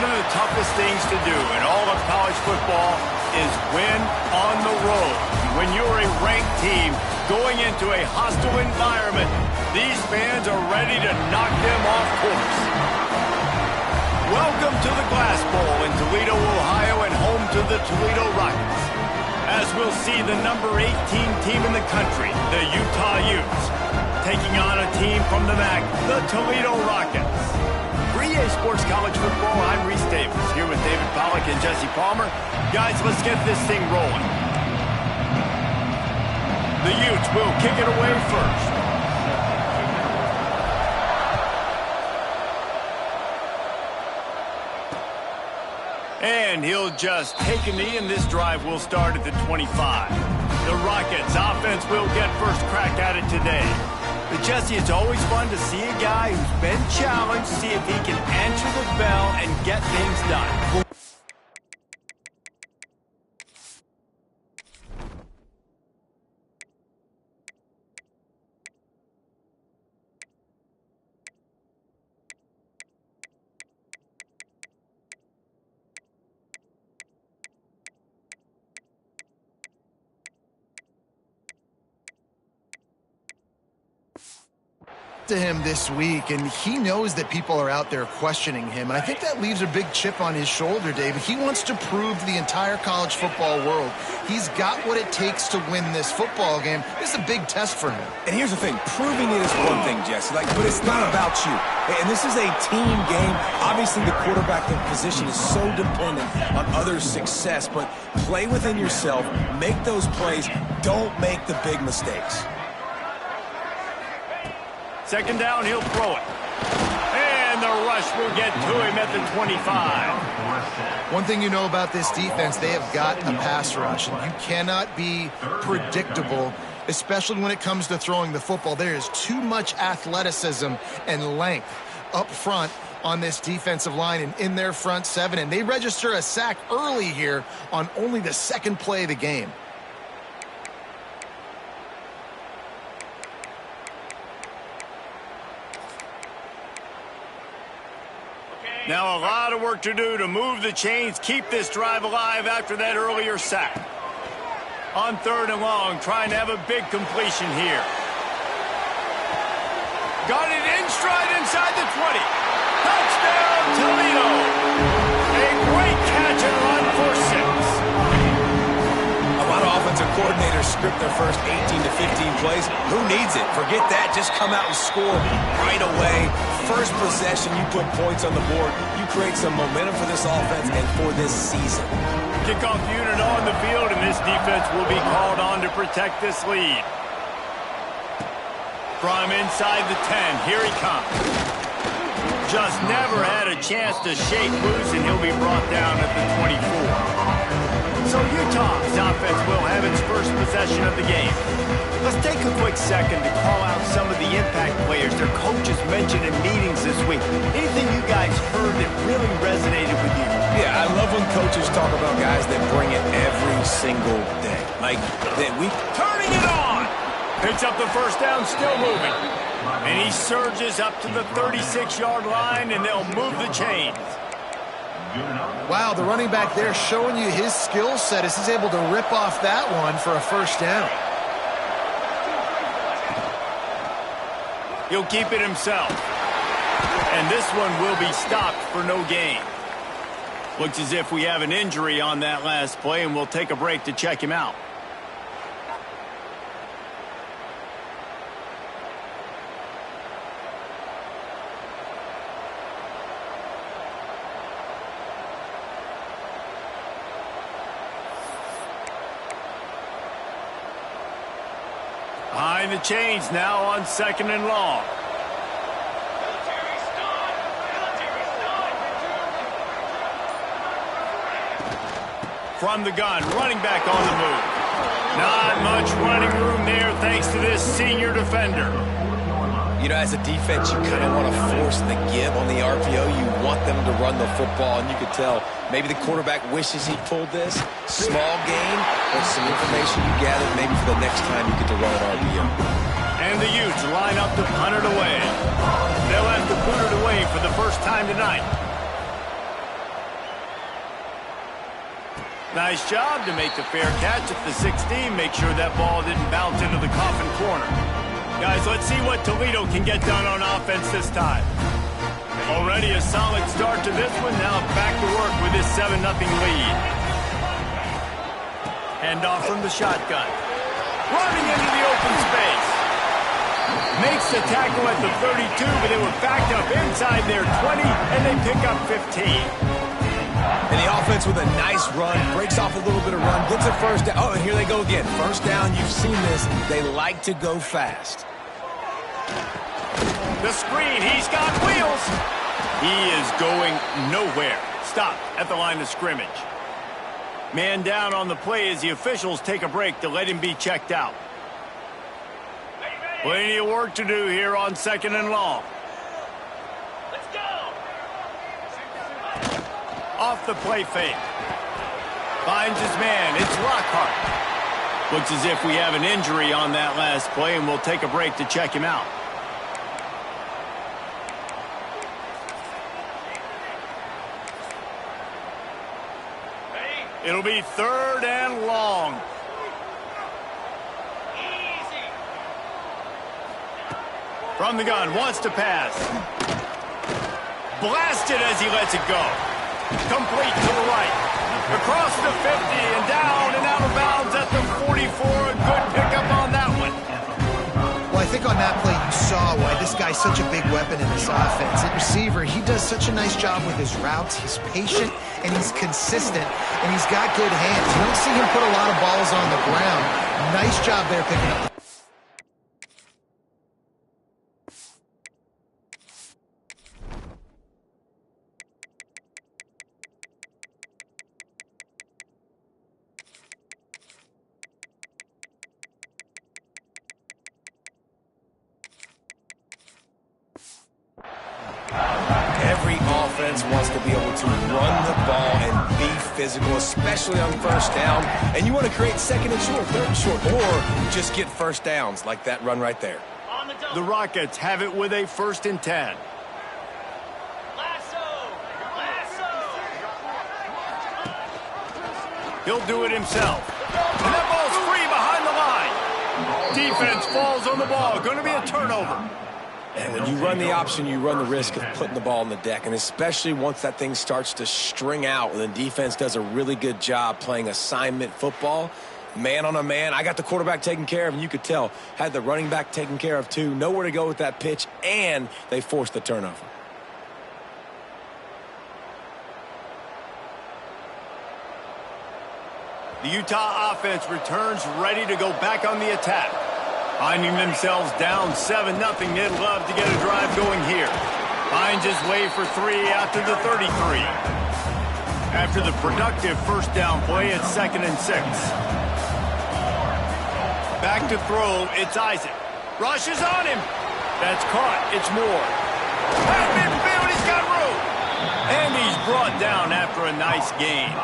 One of the toughest things to do in all of college football is win on the road. When you're a ranked team going into a hostile environment, these fans are ready to knock them off course. Welcome to the Glass Bowl in Toledo, Ohio, and home to the Toledo Rockets. As we'll see the number 18 team in the country, the Utah Utes, taking on a team from the MAC, the Toledo Rockets. For EA Sports College Football, I'm Reese Davis, here with David Pollack and Jesse Palmer. Guys, let's get this thing rolling. The Utes will kick it away first. And he'll just take a knee, and this drive will start at the 25. The Rockets offense will get first crack at it today. But Jesse, it's always fun to see a guy who's been challenged, see if he can answer the bell and get things done. To him this week, and he knows that people are out there questioning him, and I think that leaves a big chip on his shoulder, David. He wants to prove to the entire college football world he's got what it takes to win this football game. This is a big test for him. And here's the thing, proving it is one thing, Jesse, but it's not about you. And this is a team game. Obviously, the quarterback position is so dependent on others' success, but play within yourself, make those plays, don't make the big mistakes. Second down, he'll throw it. And the rush will get to him at the 25. One thing you know about this defense, they have got a pass rush. And you cannot be predictable, especially when it comes to throwing the football. There is too much athleticism and length up front on this defensive line and in their front seven. And they register a sack early here on only the second play of the game. Now a lot of work to do to move the chains, keep this drive alive after that earlier sack. On third and long, trying to have a big completion here. Got it in stride inside the 20. Touchdown, Toledo. A great catch and run for 6. A lot of offensive coordinators script their first 18 to 15 plays. Who needs it? Forget that. Just come out and score right away. First possession, you put points on the board. You create some momentum for this offense and for this season. Kickoff unit on the field, and this defense will be called on to protect this lead. From inside the 10, here he comes. Just never had a chance to shake loose, and he'll be brought down at the 24. So Utah's offense will have its first possession of the game. Let's take a quick second to call out some of the impact players their coaches mentioned in meetings this week. Anything you guys heard that really resonated with you? Yeah, I love when coaches talk about guys that bring it every single day. Like that we turning it on. Picks up the first down, still moving. And he surges up to the 36-yard line, and they'll move the chains. Wow, the running back there showing you his skill set as he's able to rip off that one for a first down. He'll keep it himself. And this one will be stopped for no gain. Looks as if we have an injury on that last play, and we'll take a break to check him out. Behind the chains now on second and long. From the gun, running back on the move. Not much running room there thanks to this senior defender. You know, as a defense, you kind of want to force the give on the RPO. You want them to run the football, and you could tell maybe the quarterback wishes he pulled this. Small gain, but some information you gathered maybe for the next time you get to run an RPO. And the Utes line up to punt it away. They'll have to put it away for the first time tonight. Nice job to make the fair catch at the 16. Make sure that ball didn't bounce into the coffin corner. Guys, let's see what Toledo can get done on offense this time. Already a solid start to this one. Now back to work with this 7-0 lead. Handoff from the shotgun. Running into the open space. Makes the tackle at the 32, but they were backed up inside their 20, and they pick up 15. And the offense with a nice run, breaks off a little bit of run, gets it first down. Oh, and here they go again. First down, you've seen this. They like to go fast. The screen, he's got wheels. He is going nowhere. Stop at the line of scrimmage. Man down on the play as the officials take a break to let him be checked out. Plenty of work to do here on 2nd and long. Let's go. Off the play fake. Finds his man. It's Lockhart. Looks as if we have an injury on that last play, and we'll take a break to check him out. It'll be 3rd and long. Easy. From the gun, wants to pass. Blasted as he lets it go. Complete to the right. Across the 50 and down and out of bounds at the 44. A good pickup on that one. Well, I think on that play you saw why this guy's such a big weapon in this offense. At receiver, he does such a nice job with his routes. He's patient and he's consistent and he's got good hands. You don't see him put a lot of balls on the ground. Nice job there picking up. Every offense wants to be able to run the ball and be physical, especially on first down. And you want to create 2nd and short, 3rd and short, or just get first downs like that run right there. On the double. The Rockets have it with a 1st and 10. Lasso. Lasso. He'll do it himself. And that ball's free behind the line. Defense falls on the ball. Going to be a turnover. And when you run the option, you run the risk of putting the ball on the deck, and especially once that thing starts to string out, and the defense does a really good job playing assignment football, man on a man. I got the quarterback taken care of, and you could tell, had the running back taken care of too. Nowhere to go with that pitch, and they forced the turnover. The Utah offense returns ready to go back on the attack. Finding themselves down 7-0, they'd love to get a drive going here. Finds his way for 3 out to the 33. After the productive first down play, it's 2nd and 6. Back to throw, it's Isaac. Rushes on him. That's caught, it's Moore. At midfield, he's got room. And he's brought down after a nice gain.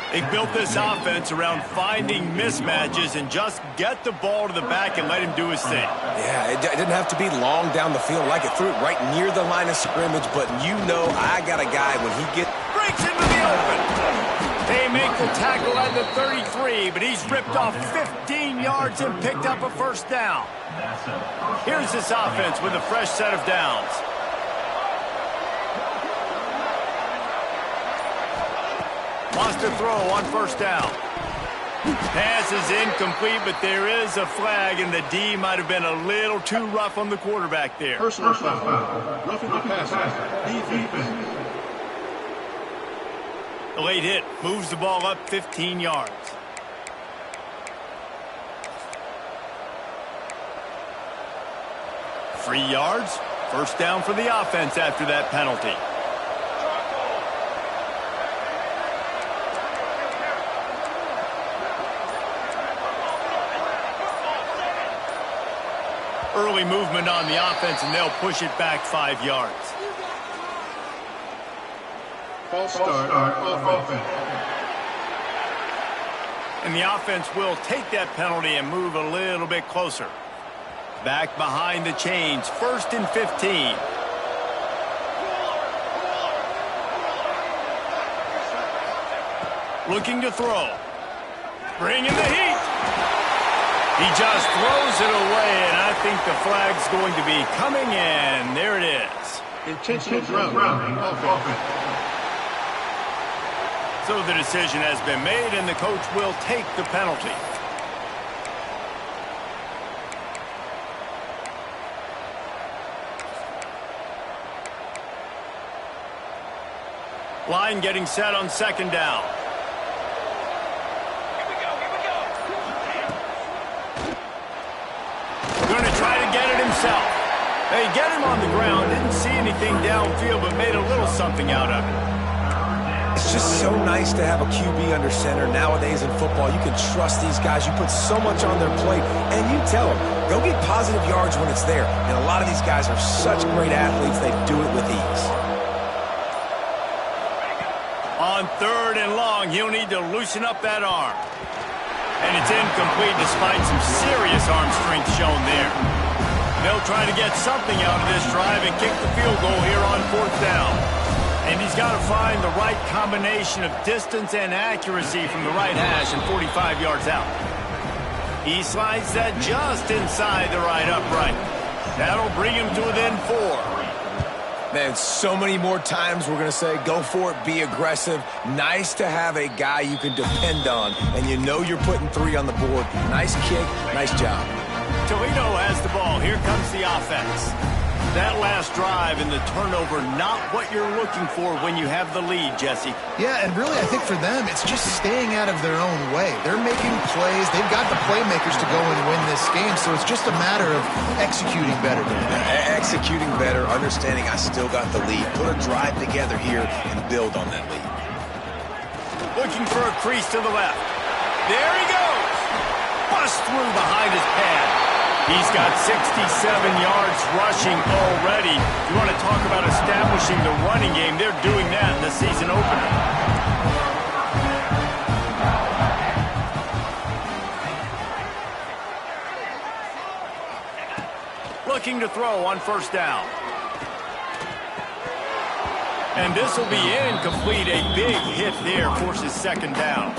They built this offense around finding mismatches and just get the ball to the back and let him do his thing. Yeah, it didn't have to be long down the field. Like it threw it right near the line of scrimmage, but you know I got a guy when he gets... Breaks into the open. They make the tackle at the 33, but he's ripped off 15 yards and picked up a first down. Here's this offense with a fresh set of downs. Wants to throw on first down. Pass is incomplete, but there is a flag, and the D might have been a little too rough on the quarterback there. Personal foul. Roughing the passer. Defense. The late hit moves the ball up 15 yards. Free yards. First down for the offense after that penalty. Early movement on the offense, and they'll push it back 5 yards. False start on offense. And the offense will take that penalty and move a little bit closer. Back behind the chains, 1st and 15. Looking to throw. Bringing the heat. He just throws it away, and I think the flag's going to be coming in. There it is. Intentional grounding offense. So the decision has been made, and the coach will take the penalty. Line getting set on second down. Going to try to get it himself. They get him on the ground. Didn't see anything downfield, but made a little something out of it. It's just so nice to have a QB under center. Nowadays in football, you can trust these guys. You put so much on their plate, and you tell them, go get positive yards when it's there. And a lot of these guys are such great athletes, they do it with ease. On third and long, he'll need to loosen up that arm. And it's incomplete despite some serious arm strength shown there. They'll try to get something out of this drive and kick the field goal here on fourth down. And he's got to find the right combination of distance and accuracy from the right hash and 45 yards out. He slides that just inside the right upright. That'll bring him to within 4. Man, so many more times we're going to say, go for it, be aggressive. Nice to have a guy you can depend on, and you know you're putting 3 on the board. Nice kick, nice job. Toledo has the ball. Here comes the offense. That last drive and the turnover, not what you're looking for when you have the lead, Jesse. Yeah, and really I think for them, it's just staying out of their own way. They're making plays. They've got the playmakers to go and win this game, so it's just a matter of executing better. Executing better, understanding I still got the lead. Put a drive together here and build on that lead. Looking for a crease to the left. There he goes. Bust through behind his pad. He's got 67 yards rushing already. You want to talk about establishing the running game. They're doing that in the season opener. Looking to throw on first down. And this will be incomplete. A big hit there forces second down.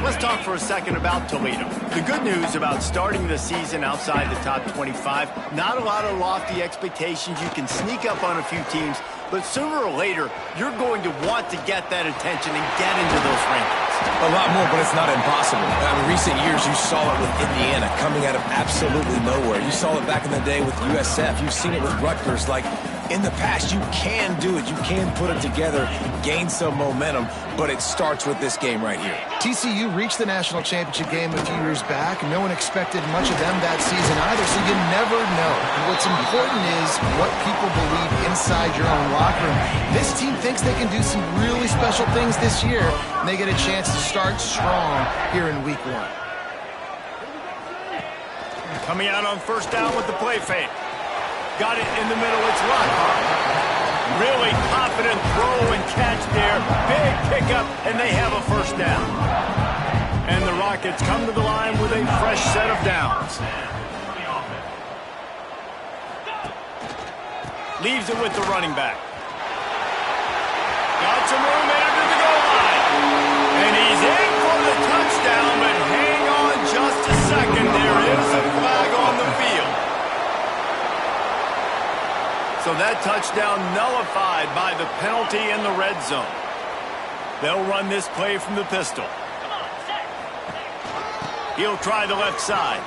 Let's talk for a second about Toledo. The good news about starting the season outside the top 25, not a lot of lofty expectations. You can sneak up on a few teams, but sooner or later, you're going to want to get that attention and get into those rankings. A lot more, but it's not impossible. In recent years, you saw it with Indiana coming out of absolutely nowhere. You saw it back in the day with USF. You've seen it with Rutgers. Like, in the past, you can do it. You can put it together, gain some momentum, but it starts with this game right here. TCU reached the national championship game a few years back. No one expected much of them that season either, so you never know. And what's important is what people believe inside your own locker room. This team thinks they can do some really special things this year, and they get a chance to start strong here in week 1. Coming out on first down with the play fake. Got it in the middle, it's Lockhart. Really confident throw and catch there. Big pickup, and they have a first down. And the Rockets come to the line with a fresh set of downs. Leaves it with the running back. Got some room into the goal line. And he's in for the touchdown, but hang on just a second. There is a flag on the field. So that touchdown nullified by the penalty in the red zone. They'll run this play from the pistol. He'll try the left side.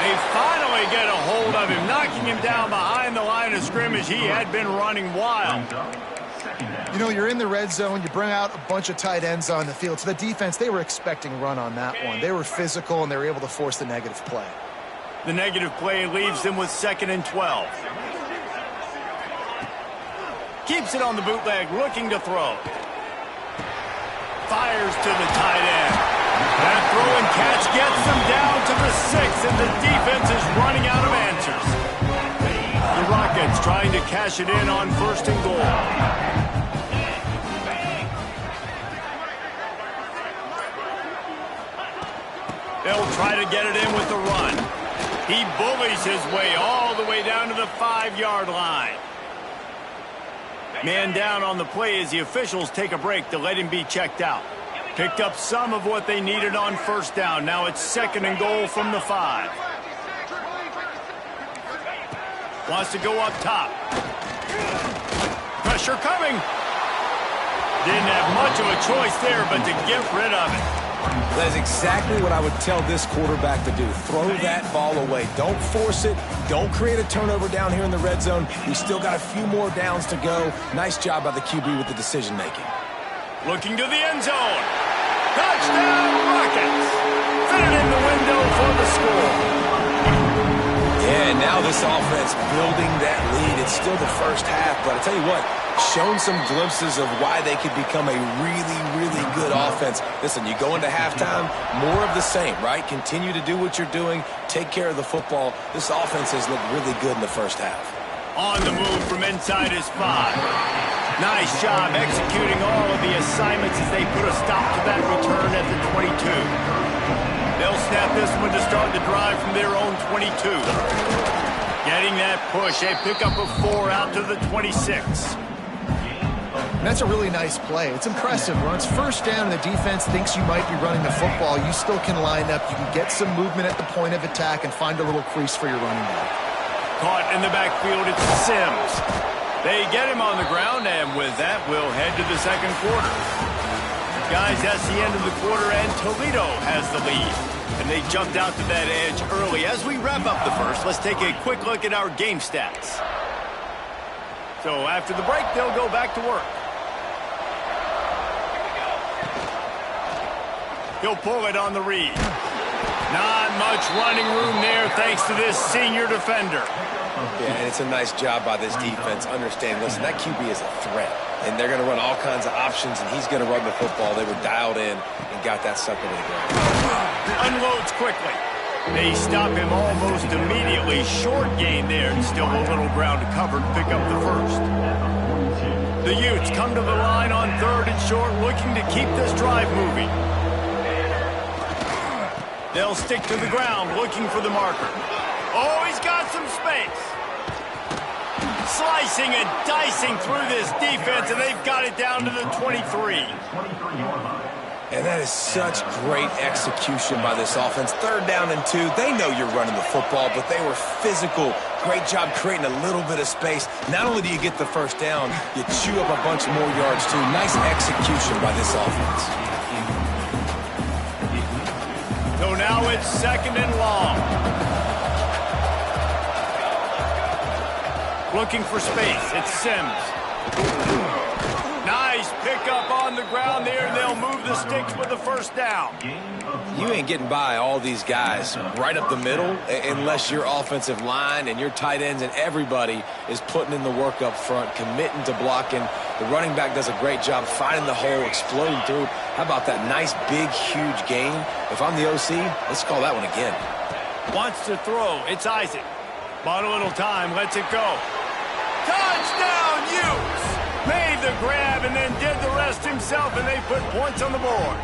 They finally get a hold of him, knocking him down behind the line of scrimmage. He had been running wild. You know, you're in the red zone, you bring out a bunch of tight ends on the field. So the defense, they were expecting run on that one. They were physical, and they were able to force the negative play. The negative play leaves them with 2nd and 12. Keeps it on the bootleg, looking to throw. Fires to the tight end. That throw and catch gets them down to the 6, and the defense is running out of answers. The Rockets trying to cash it in on 1st and goal. They'll try to get it in with the run. He bullies his way all the way down to the 5-yard line. Man down on the play as the officials take a break to let him be checked out. Picked up some of what they needed on first down. Now it's 2nd and goal from the 5. Wants to go up top. Pressure coming. Didn't have much of a choice there, but to get rid of it. That is exactly what I would tell this quarterback to do. Throw that ball away. Don't force it. Don't create a turnover down here in the red zone. We still got a few more downs to go. Nice job by the QB with the decision-making. Looking to the end zone. Touchdown, Rockets. Fit it in the window for the score. Yeah, and now this offense building that lead. It's still the first half, but I tell you what, shown some glimpses of why they could become a really, really good offense. Listen, you go into halftime, more of the same, right? Continue to do what you're doing. Take care of the football. This offense has looked really good in the first half. On the move from inside his 5. Nice job executing all of the assignments as they put a stop to that return at the 22. They'll snap this one to start the drive from their own 22. Getting that push, a pickup of 4 out to the 26. That's a really nice play. It's impressive. When it's first down and the defense thinks you might be running the football, you still can line up. You can get some movement at the point of attack and find a little crease for your running back. Caught in the backfield, it's Sims. They get him on the ground, and with that, we'll head to the second quarter. Guys, that's the end of the quarter, and Toledo has the lead. And they jumped out to that edge early. As we wrap up the first, let's take a quick look at our game stats. So after the break, they'll go back to work. He'll pull it on the read. Not much running room there thanks to this senior defender. Yeah, and it's a nice job by this defense. Understand, listen, that QB is a threat. And they're going to run all kinds of options, and he's going to run the football. They were dialed in and got that sucker to the ground. Unloads quickly. They stop him almost immediately. Short gain there, and still a little ground to cover to pick up the first. The Utes come to the line on 3rd and short, looking to keep this drive moving. They'll stick to the ground, looking for the marker. Oh, he's got some space. Slicing and dicing through this defense, and they've got it down to the 23. And that is such great execution by this offense. 3rd down and 2. They know you're running the football, but they were physical. Great job creating a little bit of space. Not only do you get the first down, you chew up a bunch more yards, too. Nice execution by this offense. So now it's 2nd and long. Looking for space. It's Sims. Nice pickup on the ground there. They'll move the sticks with the first down. You ain't getting by all these guys right up the middle unless your offensive line and your tight ends and everybody is putting in the work up front, committing to blocking. The running back does a great job finding the hole, exploding through. How about that nice, big, huge gain? If I'm the OC, let's call that one again. Wants to throw. It's Isaac. Bought a little time. Lets it go. Touchdown, Utes! Made the grab and then did the rest himself, and they put points on the board.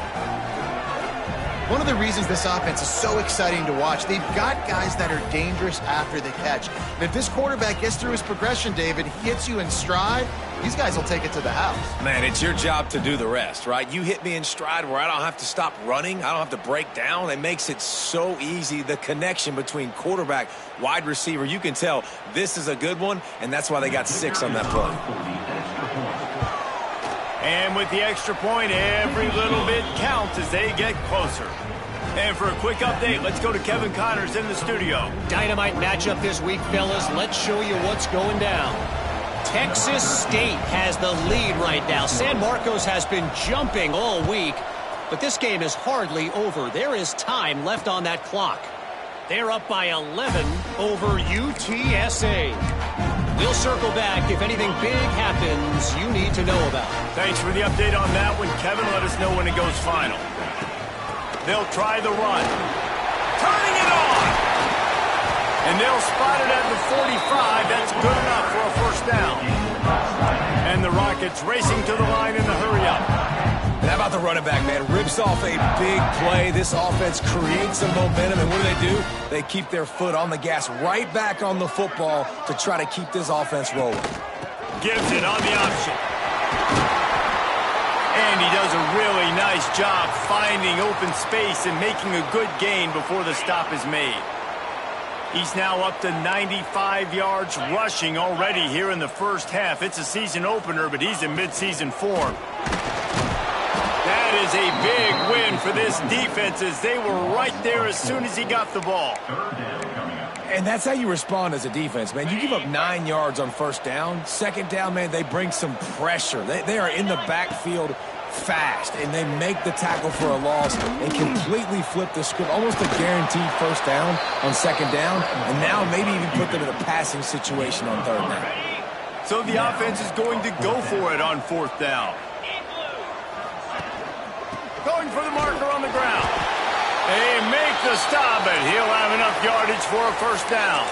One of the reasons this offense is so exciting to watch, they've got guys that are dangerous after the catch. And if this quarterback gets through his progression, David, he hits you in stride, these guys will take it to the house. Man, it's your job to do the rest, right? You hit me in stride where I don't have to stop running. I don't have to break down. It makes it so easy. The connection between quarterback, wide receiver, you can tell this is a good one, and that's why they got 6 on that play. And with the extra point, every little bit counts as they get closer. And for a quick update, let's go to Kevin Connors in the studio. Dynamite matchup this week, fellas. Let's show you what's going down. Texas State has the lead right now. San Marcos has been jumping all week, but this game is hardly over. There is time left on that clock. They're up by 11 over UTSA. We'll circle back if anything big happens you need to know about. Thanks for the update on that one, Kevin. Let us know when it goes final. They'll try the run. Turning it on! And they'll spot it at the 45. That's good enough for a first down. And the Rockets racing to the line in the hurry-up. And how about the running back, man? Rips off a big play. This offense creates some momentum, and what do? They keep their foot on the gas right back on the football to try to keep this offense rolling. gives it on the option. And he does a really nice job finding open space and making a good gain before the stop is made. He's now up to 95 yards rushing already here in the first half. It's a season opener, but he's in midseason form. That is a big win for this defense as they were right there as soon as he got the ball. And that's how you respond as a defense, man. You give up 9 yards on first down. Second down, man, they bring some pressure. They are in the backfield fast, and they make the tackle for a loss and completely flip the script. Almost a guaranteed first down on second down, and now maybe even put them in a passing situation on third down. So the offense is going to go for it on fourth down. Going for the marker on the ground. They make the stop, but he'll have enough yardage for a first down.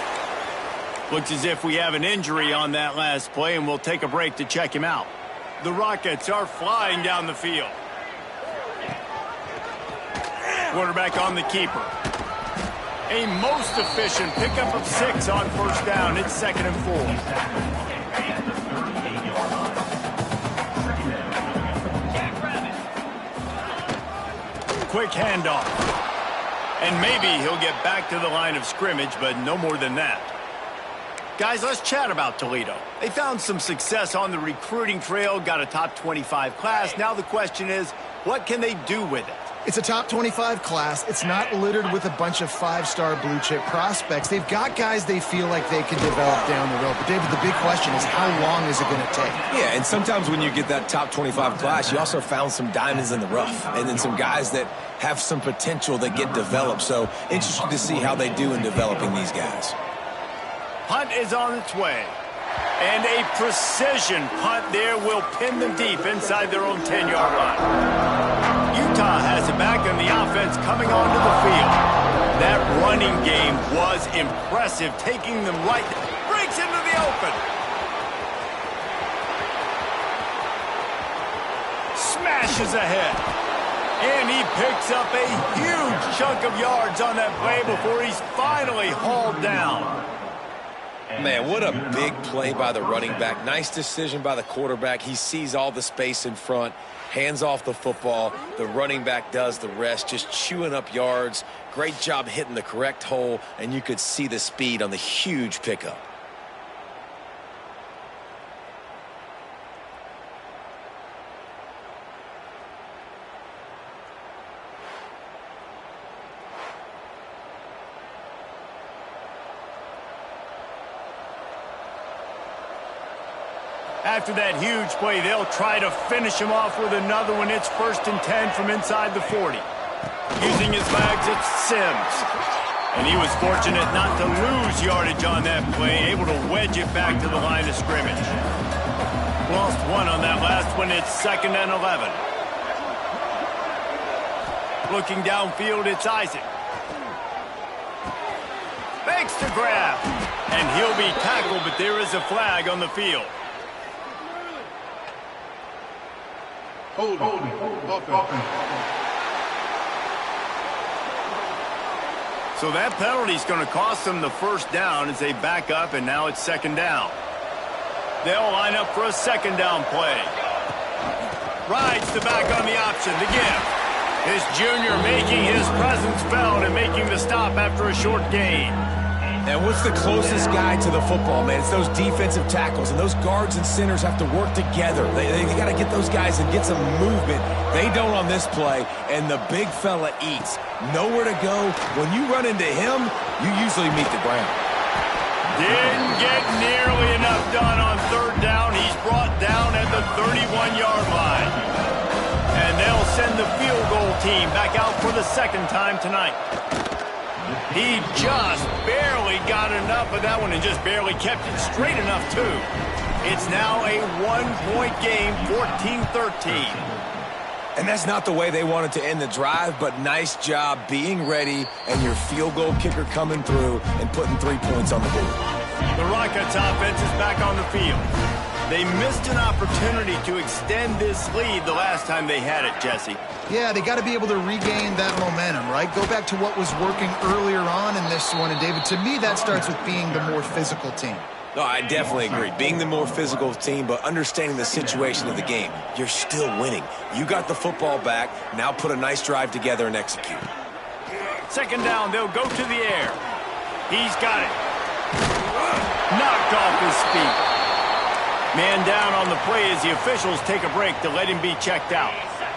Looks as if we have an injury on that last play, and we'll take a break to check him out. The Rockets are flying down the field. Quarterback on the keeper. A most efficient pickup of 6 on first down. It's 2nd and 4. Quick handoff. And maybe he'll get back to the line of scrimmage, but no more than that. Guys, let's chat about Toledo. They found some success on the recruiting trail, got a top 25 class. Now the question is, what can they do with it? It's a top 25 class. It's not littered with a bunch of 5-star blue-chip prospects. They've got guys they feel like they can develop down the road. But, David, the big question is, how long is it going to take? Yeah, and sometimes when you get that top 25 class, you also found some diamonds in the rough. And then some guys that have some potential that get developed. So, interesting to see how they do in developing these guys. Punt is on its way. And a precision punt there will pin them deep inside their own 10-yard line. Utah has it back on the offense coming onto the field. That running game was impressive, taking them right, breaks into the open. Smashes ahead. And he picks up a huge chunk of yards on that play before he's finally hauled down. Man, what a big play by the running back. Nice decision by the quarterback. He sees all the space in front, hands off the football. The running back does the rest, just chewing up yards. Great job hitting the correct hole, and you could see the speed on the huge pickup. After that huge play, they'll try to finish him off with another one. It's 1st and 10 from inside the 40. Using his legs, it's Sims. And he was fortunate not to lose yardage on that play, able to wedge it back to the line of scrimmage. Lost 1 on that last one. It's 2nd and 11. Looking downfield, it's Isaac. Makes the grab. And he'll be tackled, but there is a flag on the field. Holding. Offense. So that penalty is going to cost them the first down as they back up, and now it's 2nd down. They'll line up for a 2nd down play. Rides the back on the option, the give. This junior making his presence felt and making the stop after a short gain. And what's the closest guy to the football, man? It's those defensive tackles, and those guards and centers have to work together. They got to get those guys and get some movement. They don't on this play, and the big fella eats. Nowhere to go. When you run into him, you usually meet the ground. Didn't get nearly enough done on 3rd down. He's brought down at the 31-yard line. And they'll send the field goal team back out for the 2nd time tonight. He just barely got enough of that one and just barely kept it straight enough, too. It's now a 1-point game, 14-13. And that's not the way they wanted to end the drive, but nice job being ready and your field goal kicker coming through and putting 3 points on the board. The Rockets offense is back on the field. They missed an opportunity to extend this lead the last time they had it, Jesse. Yeah, they got to be able to regain that momentum, right? Go back to what was working earlier on in this one. And, David, to me, that starts with being the more physical team. No, I definitely agree. Being the more physical team, but understanding the situation of the game, you're still winning. You got the football back. Now put a nice drive together and execute. Second down, they'll go to the air. He's got it. Knocked off his feet. Man down on the play as the officials take a break to let him be checked out.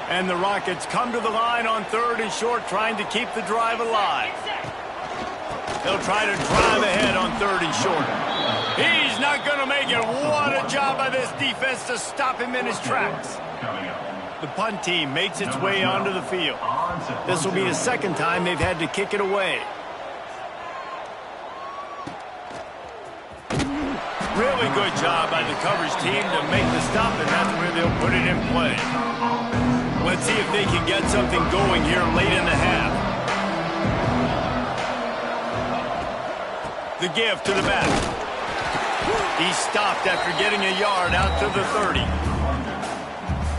And the Rockets come to the line on 3rd and short, trying to keep the drive alive. They'll try to drive ahead on 3rd and short. He's not going to make it. What a job by this defense to stop him in his tracks. The punt team makes its way onto the field. This will be the second time they've had to kick it away. Really good job by the coverage team to make the stop, and that's where they'll put it in play. Let's see if they can get something going here late in the half. The give to the back. He stopped after getting a yard out to the 30.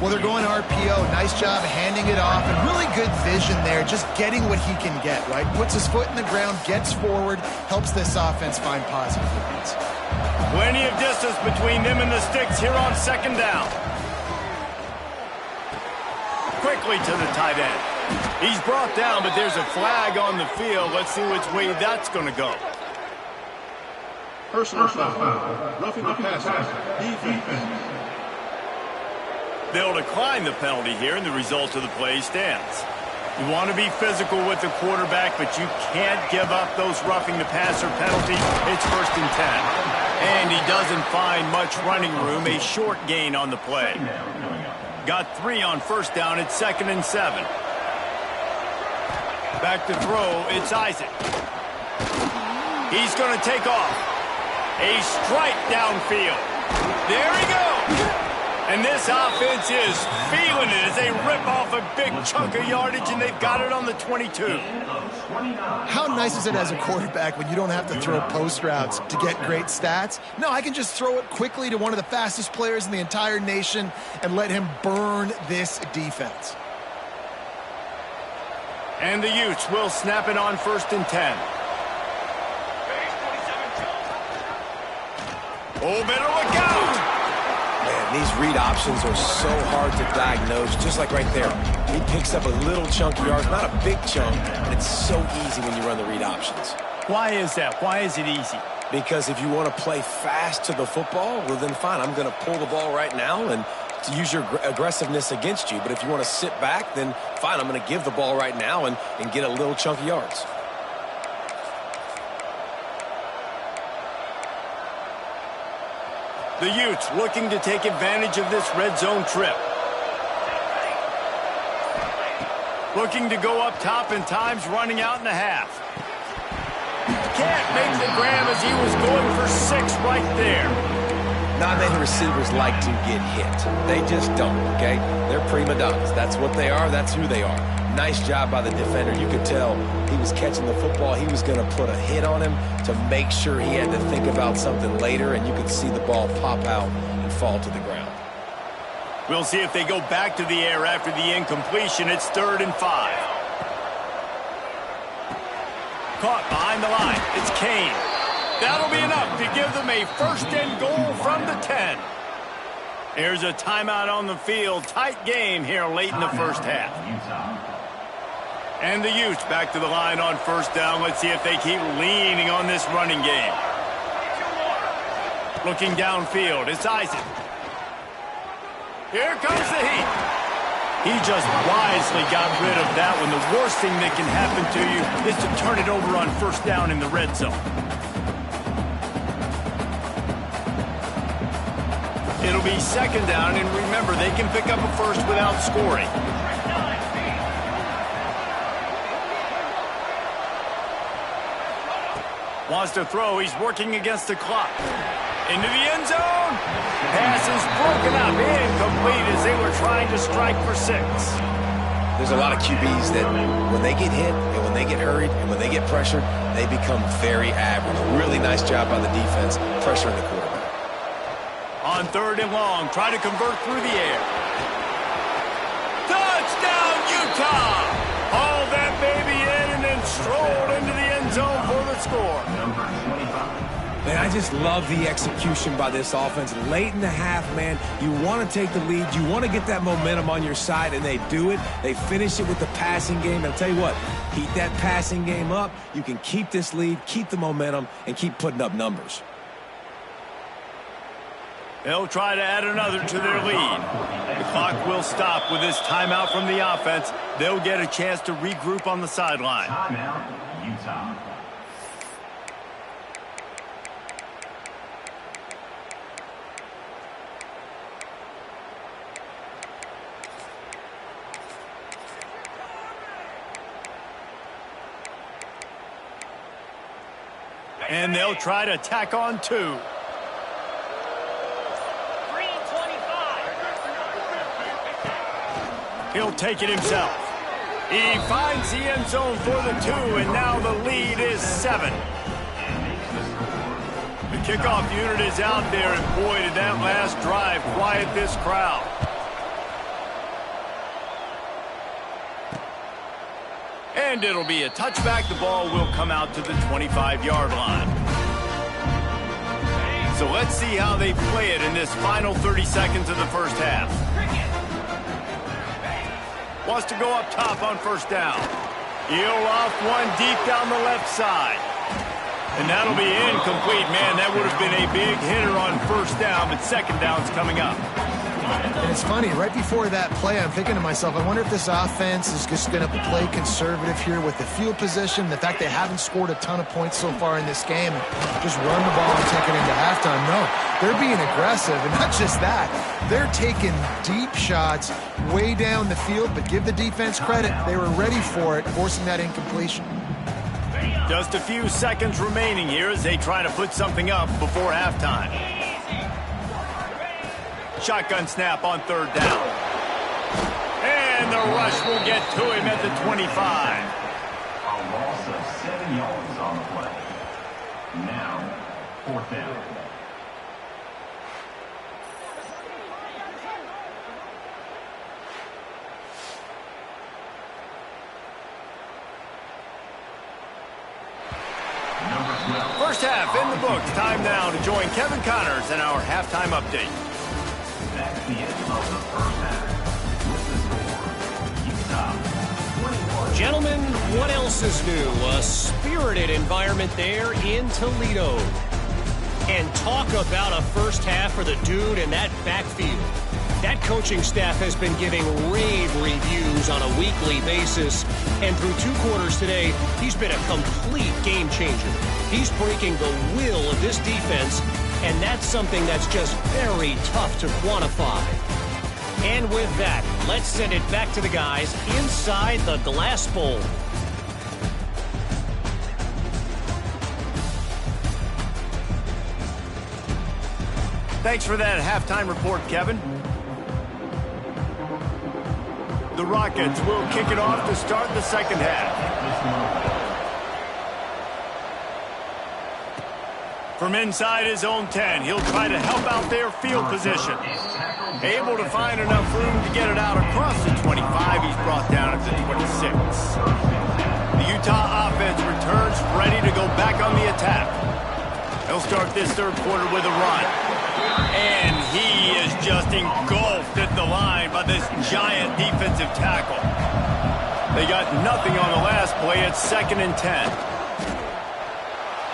Well, they're going RPO. Nice job handing it off, and really good vision there, just getting what he can get, right? Puts his foot in the ground, gets forward, helps this offense find positive points. Plenty of distance between them and the sticks here on 2nd down. Quickly to the tight end. He's brought down, but there's a flag on the field. Let's see which way that's going to go. Personal foul. Roughing the passer. Defense. They'll decline the penalty here, and the result of the play stands. You want to be physical with the quarterback, but you can't give up those roughing the passer penalties. It's 1st and 10. And he doesn't find much running room, a short gain on the play. Got 3 on 1st down, it's 2nd and 7. Back to throw, it's Isaac. He's going to take off. A strike downfield. There he goes. And this offense is feeling it as they rip off a big chunk of yardage, and they've got it on the 22. How nice is it as a quarterback when you don't have to throw post routes to get great stats? No, I can just throw it quickly to one of the fastest players in the entire nation and let him burn this defense. And the Utes will snap it on 1st and 10. Oh, better look out! Man, these read options are so hard to diagnose, just like right there. He picks up a little chunk of yards, not a big chunk, but it's so easy when you run the read options. Why is that? Why is it easy? Because if you want to play fast to the football, well, then fine, I'm going to pull the ball right now and to use your aggressiveness against you. But if you want to sit back, then fine, I'm going to give the ball right now and get a little chunk of yards. The Utes looking to take advantage of this red zone trip. Looking to go up top, and time's running out in the half. Can't make the grab as he was going for 6 right there. Not many receivers like to get hit. They just don't, okay? They're prima donnas. That's what they are. That's who they are. Nice job by the defender. You could tell he was catching the football. He was going to put a hit on him to make sure he had to think about something later, and you could see the ball pop out and fall to the ground. We'll see if they go back to the air after the incompletion. It's 3rd and 5. Caught behind the line. It's Kane. That'll be enough to give them a 1st and goal from the 10. Here's a timeout on the field. Tight game here late in the 1st half. And the Utes back to the line on 1st down. Let's see if they keep leaning on this running game. Looking downfield, it's Isaac. Here comes the heat. He just wisely got rid of that one. The worst thing that can happen to you is to turn it over on 1st down in the red zone. It'll be 2nd down, and remember, they can pick up a 1st without scoring. Wants to throw. He's working against the clock. Into the end zone. Pass is broken up. Incomplete as they were trying to strike for 6. There's a lot of QBs that when they get hit and when they get hurried and when they get pressured, they become very average. Really nice job by the defense pressuring the quarterback. On 3rd and long, try to convert through the air. Touchdown, Utah! Hauled that baby in and then strolled into the end zone for the score. Man, I just love the execution by this offense. Late in the half, man, you want to take the lead. You want to get that momentum on your side, and they do it. They finish it with the passing game. And I'll tell you what, keep that passing game up. You can keep this lead, keep the momentum, and keep putting up numbers. They'll try to add another to their lead. The clock will stop with this timeout from the offense. They'll get a chance to regroup on the sideline. Timeout, Utah. And they'll try to tack on 2. Green 25. He'll take it himself. He finds the end zone for the 2, and now the lead is 7. The kickoff unit is out there, and boy, did that last drive quiet this crowd. And it'll be a touchback. The ball will come out to the 25-yard line. So let's see how they play it in this final 30 seconds of the first half. Wants to go up top on first down. He'll off one deep down the left side. And that'll be incomplete. Man, that would have been a big hitter on first down, but second down's coming up. And it's funny, right before that play, I'm thinking to myself, I wonder if this offense is just going to play conservative here with the field position, the fact they haven't scored a ton of points so far in this game, just run the ball and take it into halftime. No, they're being aggressive, and not just that, they're taking deep shots way down the field, but give the defense credit. They were ready for it, forcing that incompletion. Just a few seconds remaining here as they try to put something up before halftime. Shotgun snap on third down. And the rush will get to him at the 25. A loss of 7 yards on the play. Now, fourth down. First half in the books. Time now to join Kevin Connors in our halftime update. That's the end of the first half. With the score, Utah 21. Gentlemen, what else is new? A spirited environment there in Toledo. And talk about a first half for the dude in that backfield. That coaching staff has been giving rave reviews on a weekly basis. And through 2 quarters today, he's been a complete game changer. He's breaking the will of this defense, and that's something that's just very tough to quantify. And with that, let's send it back to the guys inside the glass bowl. Thanks for that halftime report, Kevin. The Rockets will kick it off to start the second half. From inside his own 10, he'll try to help out their field position. Able to find enough room to get it out across the 25. He's brought down at the 26. The Utah offense returns ready to go back on the attack. They'll start this third quarter with a run. And he is just engulfed at the line by this giant defensive tackle. They got nothing on the last play. It's 2nd and 10.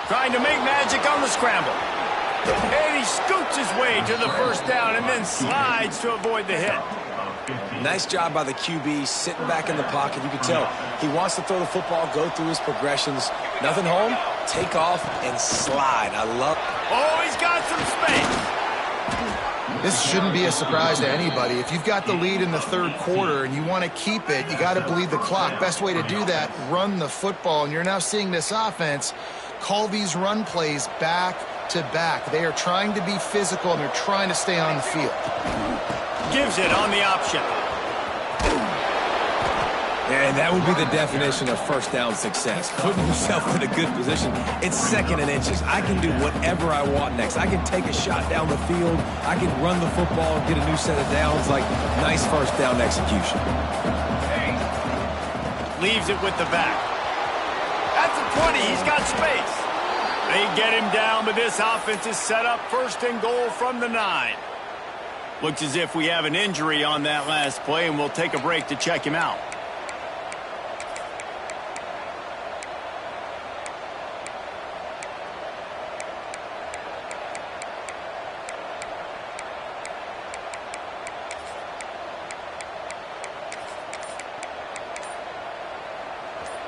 Trying to make magic on the scramble. And he scoots his way to the first down and then slides to avoid the hit. Nice job by the QB, sitting back in the pocket. You can tell he wants to throw the football, go through his progressions. Nothing home, take off, and slide. I love it. Oh, he's got some space. This shouldn't be a surprise to anybody. If you've got the lead in the third quarter and you want to keep it, you got to bleed the clock. Best way to do that, run the football. And you're now seeing this offense call these run plays back to back. They are trying to be physical, and they're trying to stay on the field. Gives it on the option. And that would be the definition of first down success. Putting yourself in a good position. It's 2nd and inches. I can do whatever I want next. I can take a shot down the field. I can run the football and get a new set of downs. Like, nice first down execution. Leaves it with the back. At the 20, he's got space. They get him down, but this offense is set up 1st and goal from the 9. Looks as if we have an injury on that last play, and we'll take a break to check him out.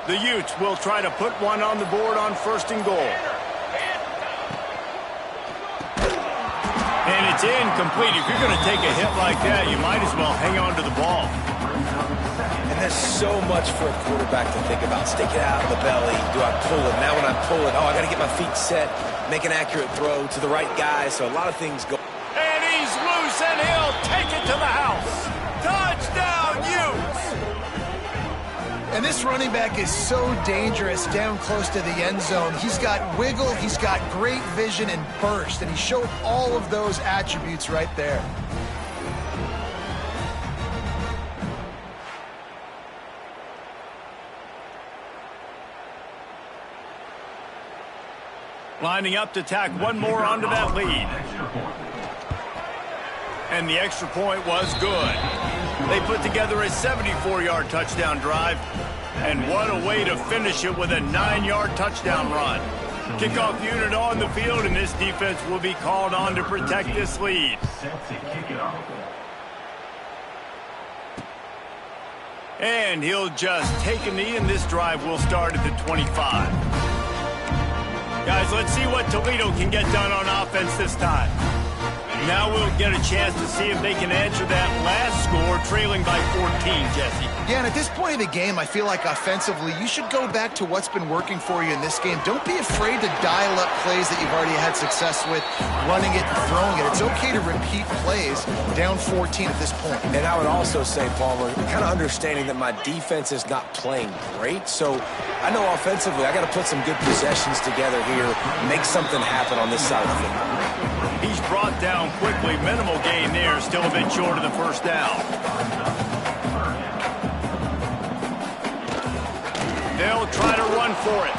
The Utes will try to put one on the board on 1st and goal. And it's incomplete. If you're going to take a hit like that, you might as well hang on to the ball. And there's so much for a quarterback to think about. Stick it out of the belly. Do I pull it? Now when I pull it, oh, I got to get my feet set, make an accurate throw to the right guy. So a lot of things go. And he's loose, and he'll take it to the house. Touchdown, Utes! And this running back is so dangerous down close to the end zone. He's got wiggle, he's got great vision and burst, and he showed all of those attributes right there. Lining up to tack one more onto that lead. And the extra point was good. They put together a 74-yard touchdown drive. And what a way to finish it with a 9-yard touchdown run. Kickoff unit on the field, and this defense will be called on to protect this lead. And he'll just take a knee, and this drive will start at the 25. Guys, let's see what Toledo can get done on offense this time. Now we'll get a chance to see if they can answer that last score, trailing by 14, Jesse. Yeah, and at this point of the game, I feel like offensively, you should go back to what's been working for you in this game. Don't be afraid to dial up plays that you've already had success with, running it and throwing it. It's okay to repeat plays down 14 at this point. And I would also say, Palmer, kind of understanding that my defense is not playing great. So I know offensively, I got to put some good possessions together here, make something happen on this side of the football. He's brought down quickly. Minimal gain there. Still a bit short of the first down. They'll try to run for it.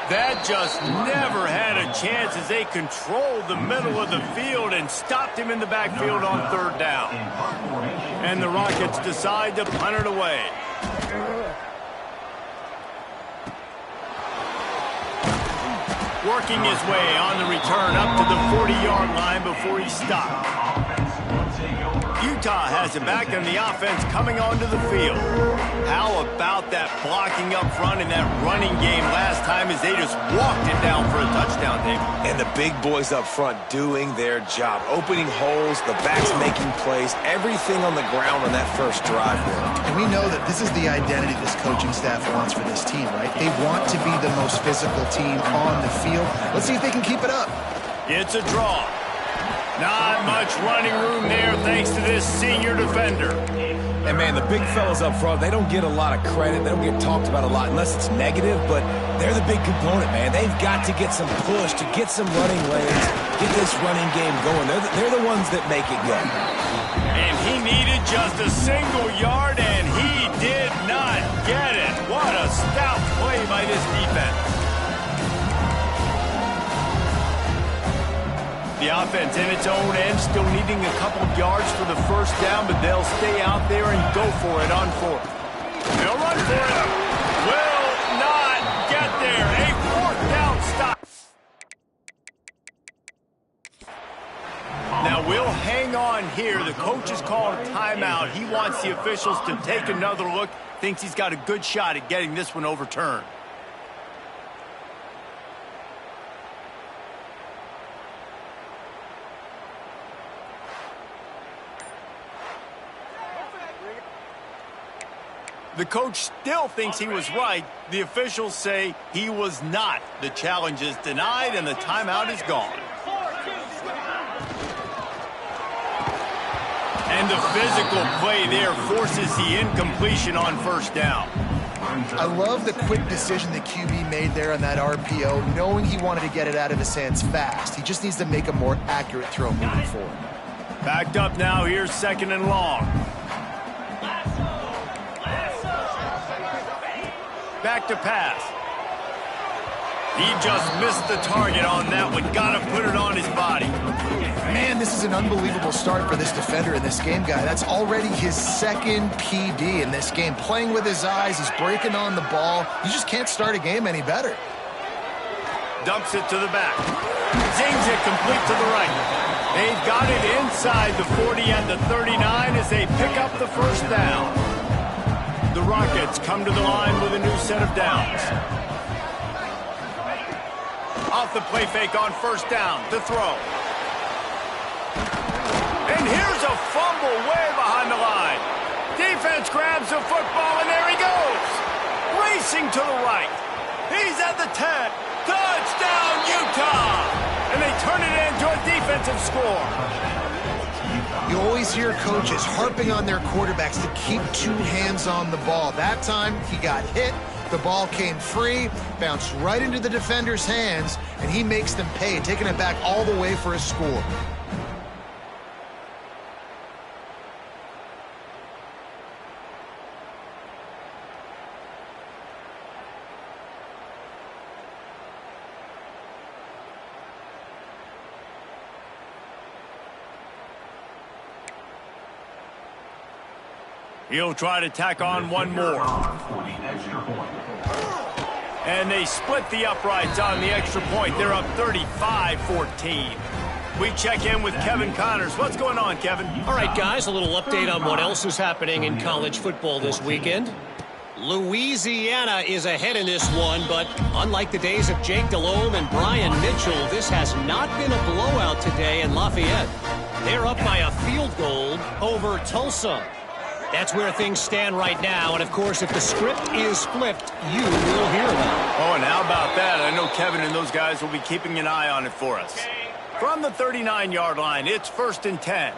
That just never had a chance as they controlled the middle of the field and stopped him in the backfield on 3rd down. And the Rockets decide to punt it away. Working his way on the return up to the 40-yard line before he stopped. Utah has it back, and the offense coming onto the field. How about that blocking up front and that running game last time as they just walked it down for a touchdown, Dave? And the big boys up front doing their job. Opening holes, the backs making plays, everything on the ground on that first drive there. And we know that this is the identity this coaching staff wants for this team, right? They want to be the most physical team on the field. Let's see if they can keep it up. It's a draw. Not much running room there thanks to this senior defender. And, man, the big fellas up front, they don't get a lot of credit. They don't get talked about a lot unless it's negative, but they're the big component, man. They've got to get some push, to get some running lanes, get this running game going. They're the ones that make it go. And he needed just a single yard, and he did not get it. What a stout play by this defense. The offense in its own end, still needing a couple of yards for the first down, but they'll stay out there and go for it on 4th. They'll run for it. Will not get there. A 4th down stop. Now we'll hang on here. The coach has called a timeout. He wants the officials to take another look. Thinks he's got a good shot at getting this one overturned. The coach still thinks he was right. The officials say he was not. The challenge is denied, and the timeout is gone. And the physical play there forces the incompletion on 1st down. I love the quick decision the QB made there on that RPO, knowing he wanted to get it out of his hands fast. He just needs to make a more accurate throw moving forward. Backed up now. Here's 2nd and long. Back to pass. He just missed the target on that one. Got to put it on his body. Man, this is an unbelievable start for this defender in this game, guy. That's already his second PD in this game. Playing with his eyes, he's breaking on the ball. You just can't start a game any better. Dumps it to the back. Zings it complete to the right. They've got it inside the 40 and the 39 as they pick up the first down. The Rockets come to the line with a new set of downs. Off the play fake on first down to throw. And here's a fumble way behind the line. Defense grabs the football, and there he goes. Racing to the right. He's at the 10. Touchdown, Utah! And they turn it into a defensive score. You always hear coaches harping on their quarterbacks to keep two hands on the ball. That time, he got hit. The ball came free, bounced right into the defender's hands, and he makes them pay, taking it back all the way for a score. He'll try to tack on one more. And they split the uprights on the extra point. They're up 35-14. We check in with Kevin Connors. What's going on, Kevin? All right, guys, a little update on what else is happening in college football this weekend. Louisiana is ahead in this one, but unlike the days of Jake Delhomme and Brian Mitchell, this has not been a blowout today in Lafayette. They're up by a field goal over Tulsa. That's where things stand right now, and of course, if the script is flipped, you will hear that. Oh, and how about that? I know Kevin and those guys will be keeping an eye on it for us. From the 39-yard line, it's 1st and 10.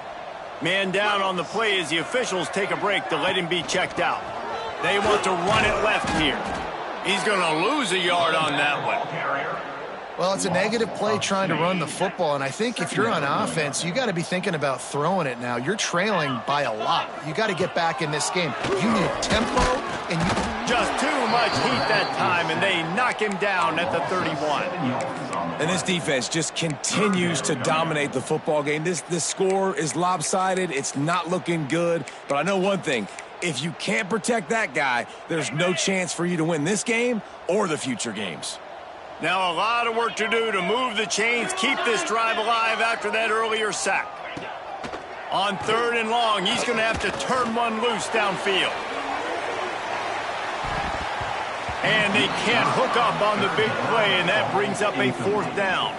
Man down on the play as the officials take a break to let him be checked out. They want to run it left here. He's going to lose a yard on that one. Well, it's a negative play trying to run the football, and I think if you're on offense, you got to be thinking about throwing it now. You're trailing by a lot. You got to get back in this game. You need tempo, and you... Just too much heat that time, and they knock him down at the 31. And this defense just continues to dominate the football game. This score is lopsided. It's not looking good, but I know one thing. If you can't protect that guy, there's no chance for you to win this game or the future games. Now a lot of work to do to move the chains, keep this drive alive after that earlier sack. On 3rd and long, he's going to have to turn one loose downfield. And they can't hook up on the big play, and that brings up a 4th down.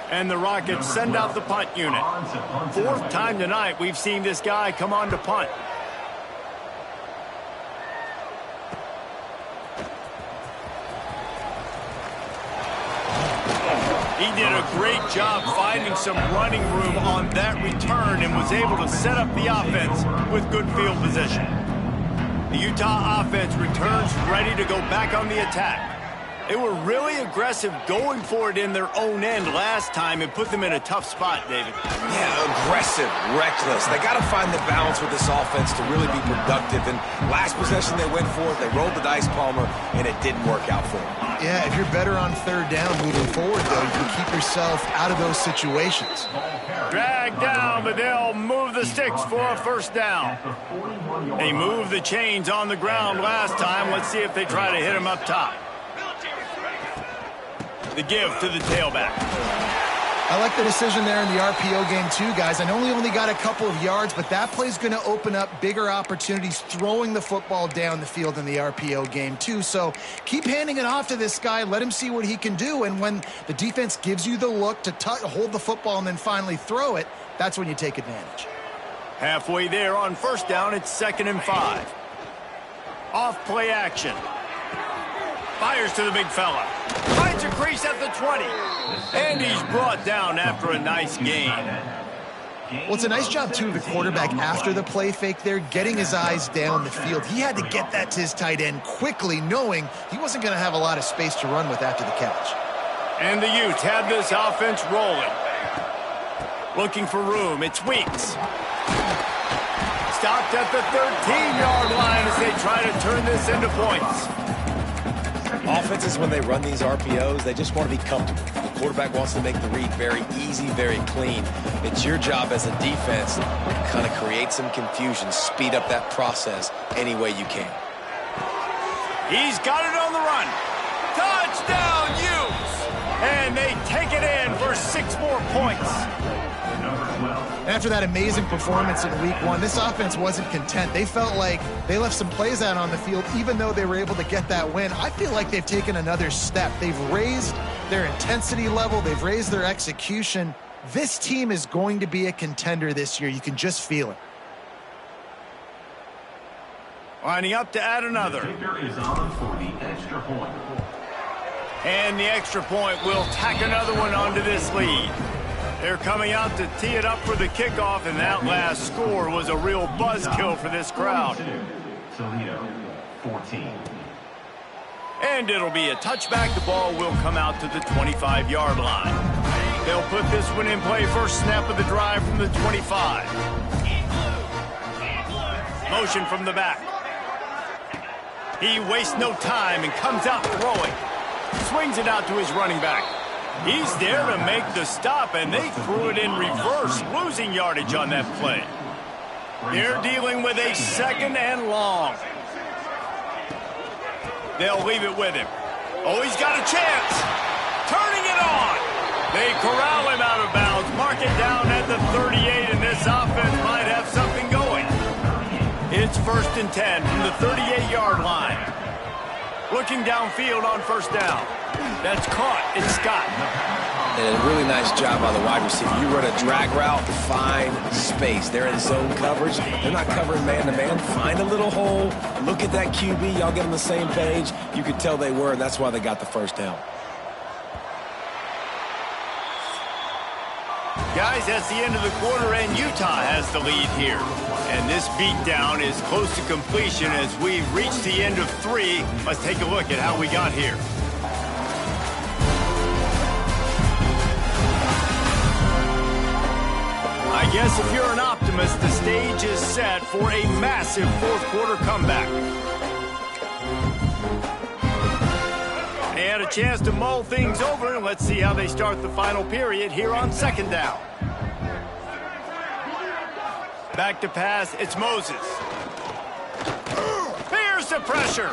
And the Rockets send out the punt unit. 4th time tonight we've seen this guy come on to punt. He did a great job finding some running room on that return and was able to set up the offense with good field position. The Utah offense returns ready to go back on the attack. They were really aggressive going for it in their own end last time and put them in a tough spot, David. Yeah, aggressive, reckless. They got to find the balance with this offense to really be productive. And last possession they went for it, they rolled the dice, Palmer, and it didn't work out for them. Yeah, if you're better on 3rd down moving forward, though, you can keep yourself out of those situations. Drag down, but they'll move the sticks for a 1st down. They moved the chains on the ground last time. Let's see if they try to hit him up top. The give to the tailback. I like the decision there in the RPO game too, guys. I know he only got a couple of yards, but that play's going to open up bigger opportunities throwing the football down the field in the RPO game too. So keep handing it off to this guy. Let him see what he can do. And when the defense gives you the look to hold the football and then finally throw it, that's when you take advantage. Halfway there on 1st down, it's 2nd and 5. Off play action. Fires to the big fella. Finds a crease at the 20. And he's brought down after a nice gain. Well, it's a nice job, too, of the quarterback after the play fake there, getting his eyes down the field. He had to get that to his tight end quickly, knowing he wasn't going to have a lot of space to run with after the catch. And the Utes have this offense rolling. Looking for room. It's Weeks. Stopped at the 13-yard line as they try to turn this into points. Offenses, when they run these RPOs, they just want to be comfortable. The quarterback wants to make the read very easy, very clean. It's your job as a defense to kind of create some confusion, speed up that process any way you can. He's got it on the run. Touchdown, Utes! And they take it in for 6 more points. After that amazing performance in week 1, this offense wasn't content. They felt like they left some plays out on the field, even though they were able to get that win. I feel like they've taken another step. They've raised their intensity level. They've raised their execution. This team is going to be a contender this year. You can just feel it. Lining up to add another. The kicker is on for the extra point. And the extra point will tack another one onto this lead. They're coming out to tee it up for the kickoff, and that last score was a real buzzkill for this crowd. Toledo, 14. And it'll be a touchback. The ball will come out to the 25-yard line. They'll put this one in play first snap of the drive from the 25. Motion from the back. He wastes no time and comes out throwing. Swings it out to his running back. He's there to make the stop, and they threw it in reverse, losing yardage on that play. They're dealing with a 2nd and long. They'll leave it with him. Oh, he's got a chance. Turning it on. They corral him out of bounds, mark it down at the 38, and this offense might have something going. It's 1st and 10 from the 38-yard line. Looking downfield on first down. That's caught. It's Scott. And a really nice job by the wide receiver. You run a drag route, find space. They're in zone coverage. They're not covering man-to-man. Find a little hole. Look at that QB. Y'all get on the same page. You could tell they were, and that's why they got the first down. Guys, that's the end of the quarter, and Utah has the lead here. And this beatdown is close to completion as we've reached the end of 3. Let's take a look at how we got here. I guess if you're an optimist, the stage is set for a massive 4th quarter comeback. They had a chance to mull things over, and let's see how they start the final period here on 2nd down. Back to pass, it's Moses. Here's the pressure.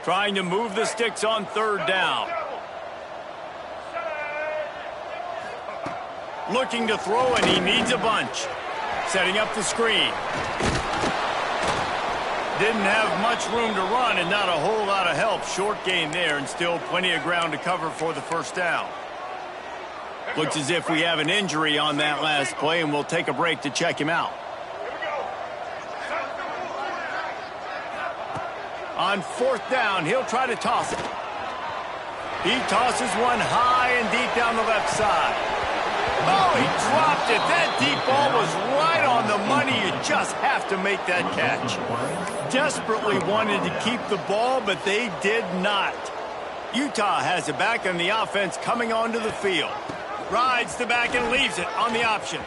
Trying to move the sticks on 3rd down. Looking to throw, and he needs a bunch. Setting up the screen. Didn't have much room to run and not a whole lot of help. Short gain there and still plenty of ground to cover for the first down. Looks as if we have an injury on that last play, and we'll take a break to check him out. On 4th down, he'll try to toss it. He tosses one high and deep down the left side. Oh, he dropped it. That deep ball was right on the money. You just have to make that catch. Desperately wanted to keep the ball, but they did not. Utah has it back on the offense coming onto the field. Rides the back and leaves it on the option.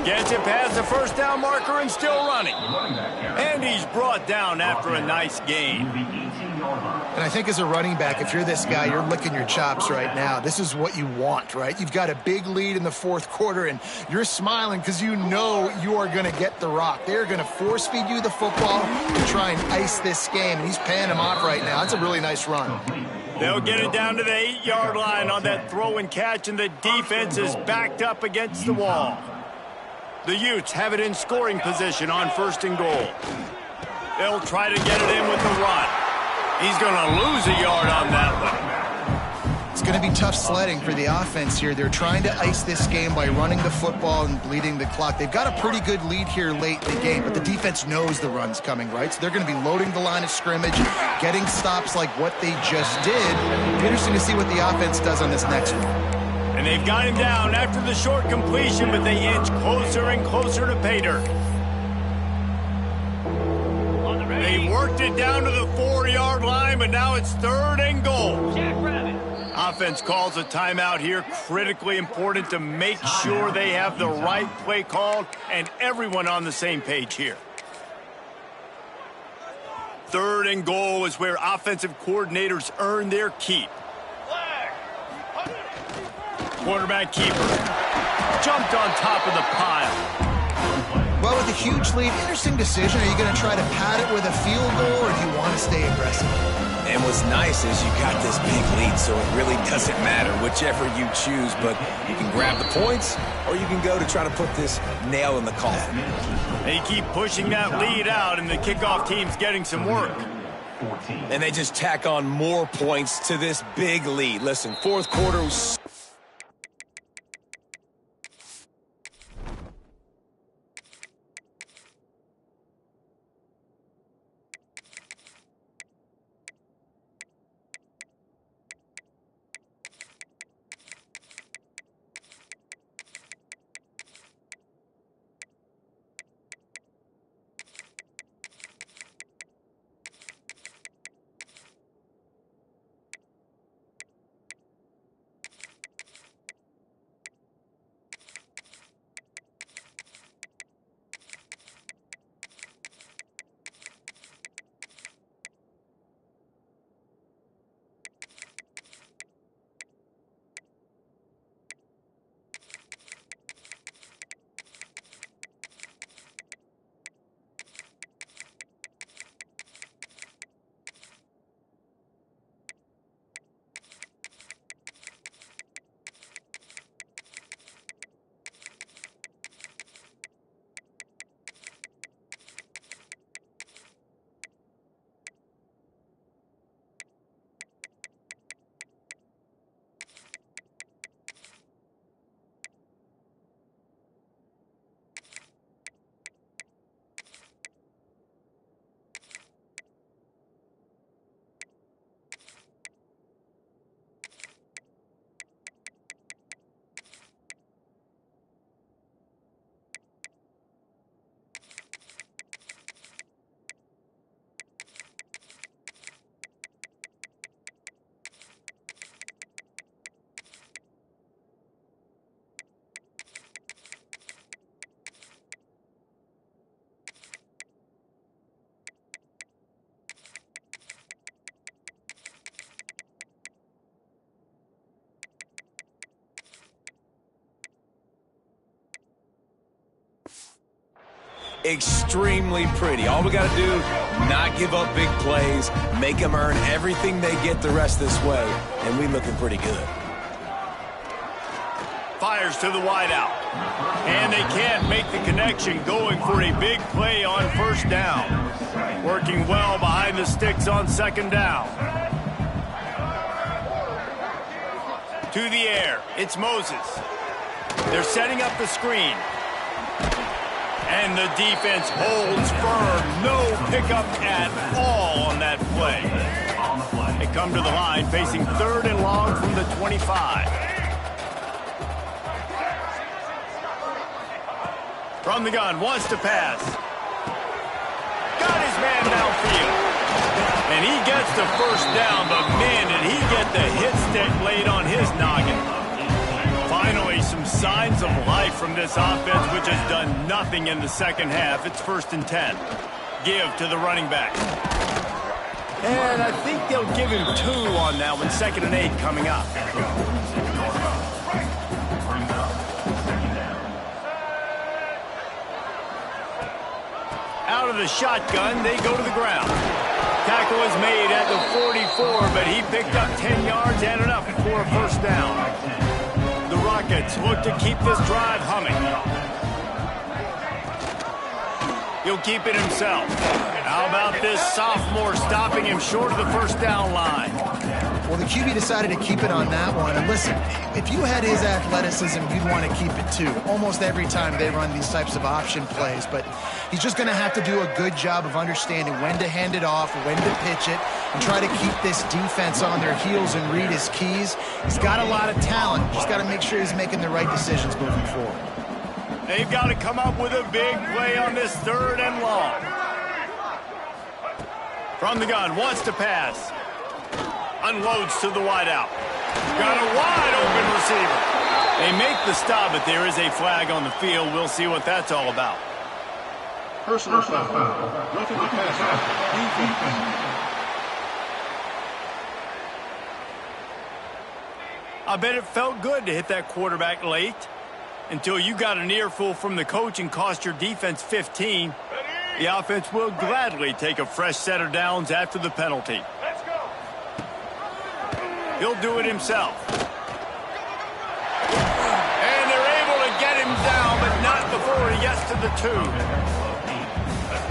Gets it past the first down marker and still running. And he's brought down after a nice gain. And I think as a running back, if you're this guy, you're licking your chops right now. This is what you want, right? You've got a big lead in the 4th quarter, and you're smiling because you know you are going to get the rock. They're going to force feed you the football and try and ice this game, and he's paying him off right now. That's a really nice run. They'll get it down to the 8-yard line on that throw and catch, and the defense is backed up against the wall. The Utes have it in scoring position on 1st and goal. They'll try to get it in with the run. He's going to lose a yard on that one. It's going to be tough sledding for the offense here. They're trying to ice this game by running the football and bleeding the clock. They've got a pretty good lead here late in the game, but the defense knows the run's coming, right? So they're going to be loading the line of scrimmage, getting stops like what they just did. It'll be interesting to see what the offense does on this next one. And they've got him down after the short completion, but they inch closer and closer to pay dirt. They worked it down to the 4-yard line, but now it's 3rd and goal. Offense calls a timeout here. Critically important to make sure they have the right play called and everyone on the same page here. 3rd and goal is where offensive coordinators earn their keep. Quarterback keeper jumped on top of the pile. Well, with a huge lead, interesting decision. Are you going to try to pad it with a field goal, or do you want to stay aggressive? And what's nice is you got this big lead, so it really doesn't matter whichever you choose, but you can grab the points, or you can go to try to put this nail in the coffin. They keep pushing that lead out, and the kickoff team's getting some work. And they just tack on more points to this big lead. Listen, 4th quarter was... extremely pretty. All we got to do, not give up big plays, make them earn everything they get the rest this way, and we looking pretty good. Fires to the wideout. And they can't make the connection, going for a big play on 1st down. Working well behind the sticks on 2nd down. To the air, it's Moses. They're setting up the screen. And the defense holds firm. No pickup at all on that play. They come to the line facing 3rd and long from the 25. From the gun, wants to pass. Got his man downfield. And he gets the 1st down, but man, did he get the hit stick laid on his noggin. Finally, some signs of life from this offense, which has done nothing in the 2nd half. It's 1st and 10. Give to the running back. And I think they'll give him 2 on that one. 2nd and 8 coming up. Out of the shotgun, they go to the ground. Tackle is made at the 44, but he picked up 10 yards and enough for a 1st down. The Rockets look to keep this drive humming. He'll keep it himself. How about this sophomore stopping him short of the 1st down line? Well, the QB decided to keep it on that one. And listen, if you had his athleticism, you'd want to keep it too. Almost every time they run these types of option plays. But he's just going to have to do a good job of understanding when to hand it off, when to pitch it, and try to keep this defense on their heels and read his keys. He's got a lot of talent. Just got to make sure he's making the right decisions moving forward. They've got to come up with a big play on this 3rd and long. From the gun, wants to pass. Unloads to the wideout. got a wide open receiver. They make the stop, but there is a flag on the field. We'll see what that's all about. Personal foul. Roughing the passer. Defense. I bet it felt good to hit that quarterback late until you got an earful from the coach and cost your defense 15. The offense will gladly take a fresh set of downs after the penalty. Let's go. He'll do it himself. And they're able to get him down, but not before he gets to the 2.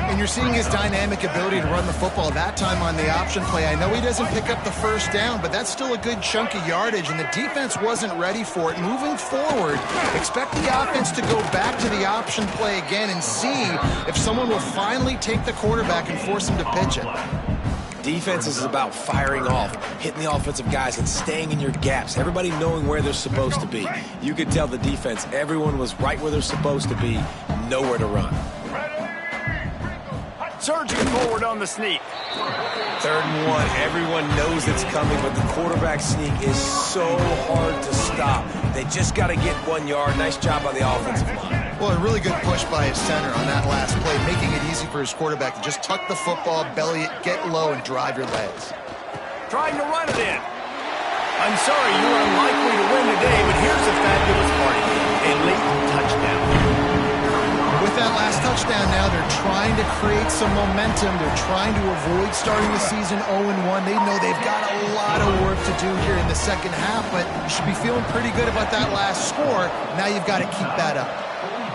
And you're seeing his dynamic ability to run the football that time on the option play. I know he doesn't pick up the first down, but that's still a good chunk of yardage, and the defense wasn't ready for it. Moving forward, expect the offense to go back to the option play again and see if someone will finally take the quarterback and force him to pitch it. Defense is about firing off, hitting the offensive guys, and staying in your gaps. Everybody knowing where they're supposed to be. You could tell the defense, everyone was right where they're supposed to be, nowhere to run. Surging forward on the sneak. 3rd and 1, everyone knows it's coming, but the quarterback sneak is so hard to stop. They just got to get 1 yard. Nice job by the offensive line. Well, a really good push by his center on that last play, making it easy for his quarterback to just tuck the football, belly it, get low, and drive your legs. Trying to run it in. I'm sorry you were unlikely to win today, but here's the fabulous part. A late touchdown. With that last touchdown now, they're trying to create some momentum. They're trying to avoid starting the season 0-1. They know they've got a lot of work to do here in the second half, but you should be feeling pretty good about that last score. Now you've got to keep that up.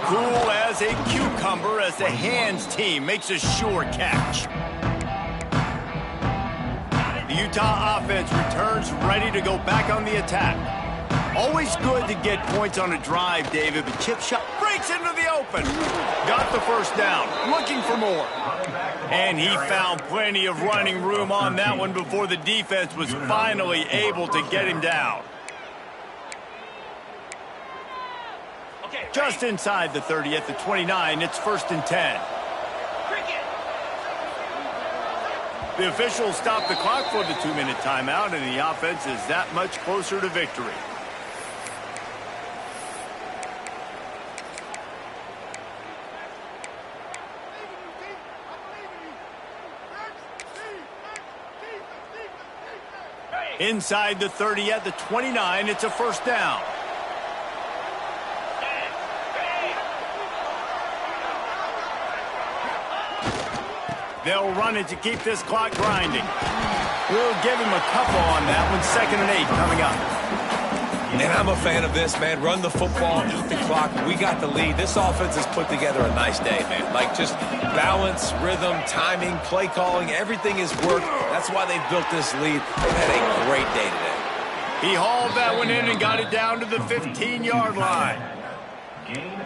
Cool as a cucumber as the hands team makes a sure catch. The Utah offense returns ready to go back on the attack. Always good to get points on a drive, David, but chip shot breaks into the open. Got the first down, looking for more. And he found plenty of running room on that one before the defense was finally able to get him down. Just inside the 30 at the 29, it's 1st and 10. The officials stop the clock for the 2-minute timeout, and the offense is that much closer to victory. Inside the 30 at the 29, it's a first down. They'll run it to keep this clock grinding. We'll give him a couple on that one. 2nd and 8 coming up. And I'm a fan of this, man. Run the football, eat the clock. We got the lead. This offense has put together a nice day, man. Like just balance, rhythm, timing, play calling, everything has worked. That's why they've built this lead. They've had a great day today. He hauled that one in and got it down to the 15-yard line.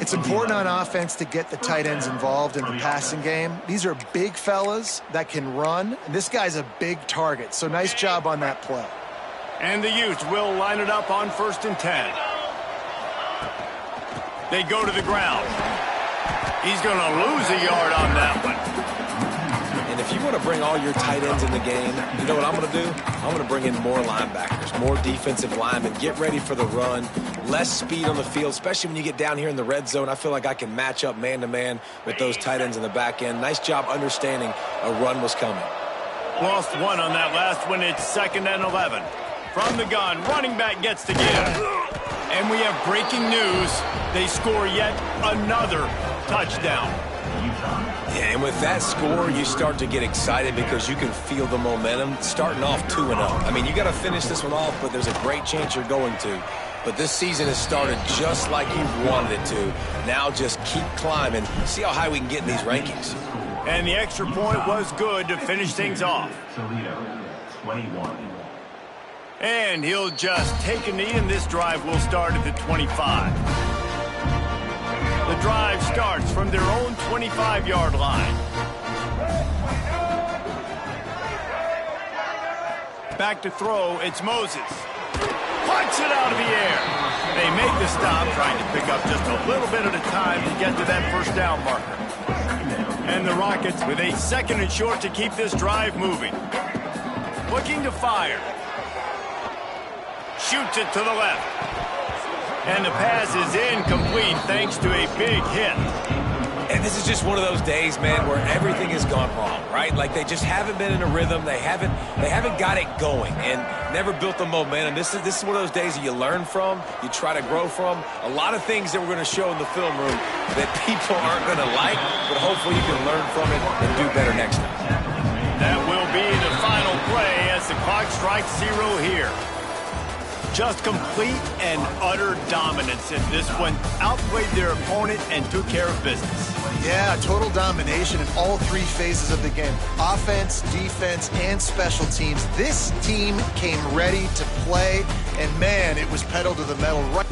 It's important on offense to get the tight ends involved in the passing game. These are big fellas that can run. And this guy's a big target, so nice job on that play. And the Utes will line it up on 1st and 10. They go to the ground. He's going to lose a yard on that one. And if you want to bring all your tight ends in the game, you know what I'm going to do? I'm going to bring in more linebackers, more defensive linemen, get ready for the run, less speed on the field, especially when you get down here in the red zone. I feel like I can match up man-to-man with those tight ends in the back end. Nice job understanding a run was coming. Lost one on that last one. It's 2nd and 11. From the gun, running back gets to give. And we have breaking news. They score yet another touchdown. Yeah, and with that score, you start to get excited because you can feel the momentum starting off 2-0. I mean, you got to finish this one off, but there's a great chance you're going to. But this season has started just like you've wanted it to. Now just keep climbing. See how high we can get in these rankings. And the extra point was good to finish things off. Toledo, 21. And he'll just take a knee, and this drive will start at the 25. The drive starts from their own 25-yard line. Back to throw, it's Moses. Punch it out of the air. They make the stop, trying to pick up just a little bit at a time to get to that first down marker. And the Rockets with a 2nd and short to keep this drive moving. Looking to fire. shoots it to the left. And the pass is incomplete thanks to a big hit. And this is just one of those days, man, where everything has gone wrong, right? Like they just haven't been in a rhythm. They haven't got it going and never built the momentum. This is one of those days that you learn from, you try to grow from. A lot of things that we're going to show in the film room that people aren't going to like, but hopefully you can learn from it and do better next time. That will be the final play as the clock strikes 0 here. Just complete and utter dominance in this one. Outplayed their opponent and took care of business. Yeah, total domination in all three phases of the game. Offense, defense, and special teams. This team came ready to play, and man, it was pedal to the metal right.